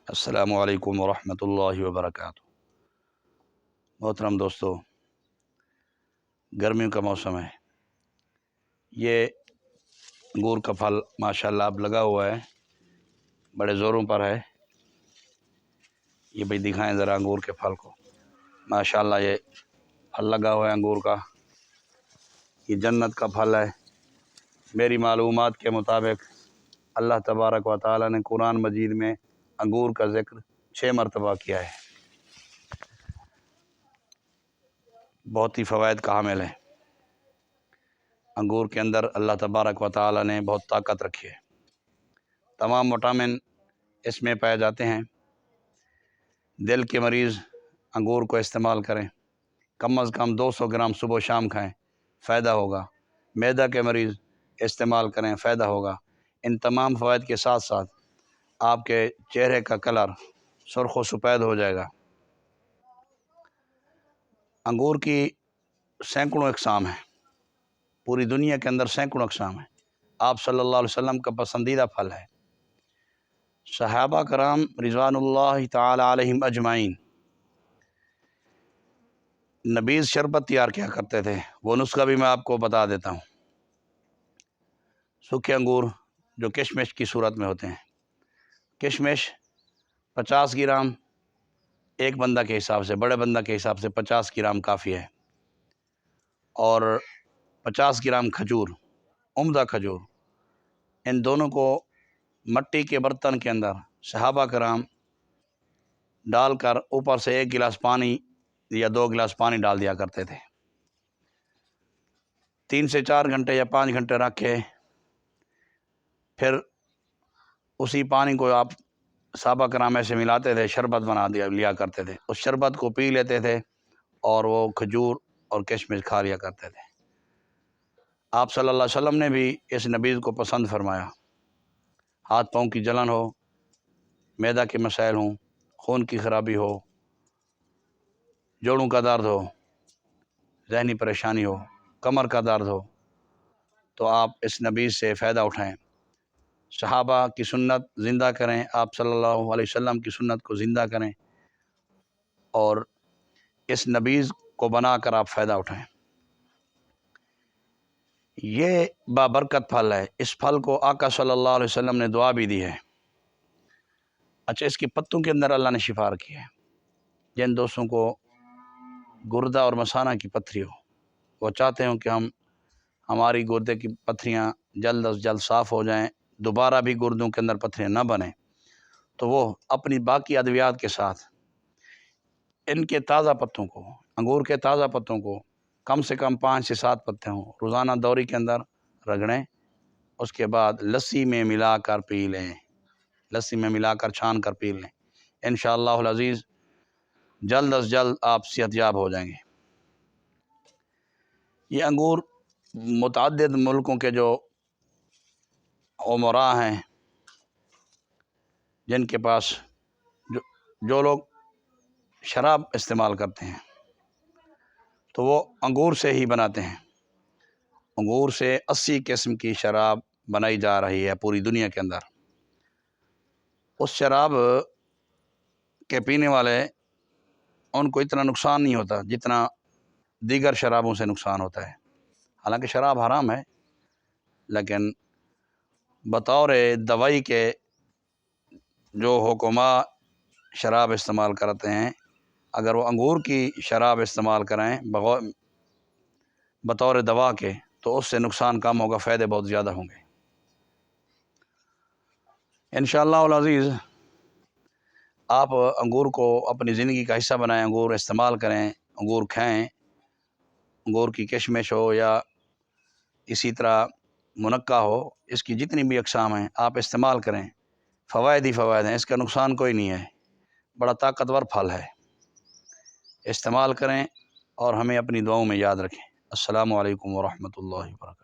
السلام علیکم ورحمۃ اللہ وبرکاتہ۔ محترم دوستو، گرمیوں کا موسم ہے، یہ انگور کا پھل ماشاءاللہ اب لگا ہوا ہے، بڑے زوروں پر ہے۔ یہ بھی دکھائیں ذرا انگور کے پھل کو۔ ماشاءاللہ یہ پھل لگا ہوا ہے انگور کا، یہ جنت کا پھل ہے۔ میری معلومات کے مطابق اللہ تبارک و تعالی نے قرآن مجید میں انگور کا ذکر 6 مرتبہ کیا ہے۔ بہت ہی فوائد کا حامل ہے۔ انگور کے اندر اللہ تبارک و تعالی نے بہت طاقت رکھی ہے، تمام وٹامن اس میں پائے جاتے ہیں۔ دل کے مریض انگور کو استعمال کریں، کم از کم 200 گرام صبح و شام کھائیں، فائدہ ہوگا۔ معدہ کے مریض استعمال کریں، فائدہ ہوگا۔ ان تمام فوائد کے ساتھ ساتھ آپ کے چہرے کا کلر سرخ و سفید ہو جائے گا۔ انگور کی سینکڑوں اقسام ہیں، پوری دنیا کے اندر سینکڑوں اقسام ہیں۔ آپ صلی اللہ علیہ وسلم کا پسندیدہ پھل ہے۔ صحابہ کرام رضوان اللہ تعالی علیہم اجمعین نبیذ شربت تیار کیا کرتے تھے، وہ نسخہ بھی میں آپ کو بتا دیتا ہوں۔ سوکھے انگور جو کشمش کی صورت میں ہوتے ہیں، کشمش 50 گرام ایک بندہ کے حساب سے، بڑے بندہ کے حساب سے 50 گرام کافی ہے، اور 50 گرام کھجور، عمدہ کھجور، ان دونوں کو مٹی کے برتن کے اندر صحابہ کرام ڈال کر اوپر سے 1 گلاس پانی یا 2 گلاس پانی ڈال دیا کرتے تھے۔ 3 سے 4 گھنٹے یا 5 گھنٹے رکھ کے پھر اسی پانی کو آپ صحابہ کرام ایسے ملاتے تھے، شربت بنا لیا کرتے تھے۔ اس شربت کو پی لیتے تھے اور وہ کھجور اور کشمش کھا لیا کرتے تھے۔ آپ صلی اللہ علیہ وسلم نے بھی اس نبیذ کو پسند فرمایا۔ ہاتھ پاؤں کی جلن ہو، معدہ کے مسائل ہوں، خون کی خرابی ہو، جوڑوں کا درد ہو، ذہنی پریشانی ہو، کمر کا درد ہو، تو آپ اس نبیذ سے فائدہ اٹھائیں۔ صحابہ کی سنت زندہ کریں، آپ صلی اللہ علیہ وسلم کی سنت کو زندہ کریں، اور اس نبیذ کو بنا کر آپ فائدہ اٹھائیں۔ یہ بابرکت پھل ہے۔ اس پھل کو آقا صلی اللہ علیہ وسلم نے دعا بھی دی ہے۔ اچھا، اس کی پتوں کے اندر اللہ نے شفا رکھی ہے۔ جن دوستوں کو گردہ اور مثانہ کی پتھری ہو، وہ چاہتے ہوں کہ ہماری گردے کی پتھریاں جلد از جلد صاف ہو جائیں، دوبارہ بھی گردوں کے اندر پتھریاں نہ بنیں، تو وہ اپنی باقی ادویات کے ساتھ ان کے تازہ پتوں کو، انگور کے تازہ پتوں کو، کم سے کم 5 سے 7 پتے ہوں، روزانہ دوری کے اندر رگڑیں، اس کے بعد لسی میں ملا کر پی لیں، لسی میں ملا کر چھان کر پی لیں۔ انشاءاللہ العزیز جلد از جلد آپ صحت یاب ہو جائیں گے۔ یہ انگور متعدد ملکوں کے جو عمراء ہیں، جن کے پاس جو لوگ شراب استعمال کرتے ہیں، تو وہ انگور سے ہی بناتے ہیں۔ انگور سے 80 قسم کی شراب بنائی جا رہی ہے پوری دنیا کے اندر۔ اس شراب کے پینے والے ان کو اتنا نقصان نہیں ہوتا جتنا دیگر شرابوں سے نقصان ہوتا ہے۔ حالانکہ شراب حرام ہے، لیکن بطور دوائی کے جو حکماء شراب استعمال کرتے ہیں، اگر وہ انگور کی شراب استعمال کریں بطور دوا کے، تو اس سے نقصان کم ہوگا، فائدے بہت زیادہ ہوں گے۔ انشاءاللہ العزیز آپ انگور کو اپنی زندگی کا حصہ بنائیں، انگور استعمال کریں، انگور کھائیں۔ انگور کی کشمش ہو یا اسی طرح منقع ہو، اس کی جتنی بھی اقسام ہیں آپ استعمال کریں، فوائد ہی فوائد ہیں، اس کا نقصان کوئی نہیں ہے۔ بڑا طاقتور پھل ہے، استعمال کریں اور ہمیں اپنی دعاؤں میں یاد رکھیں۔ السلام علیکم ورحمۃ اللہ وبرکاتہ۔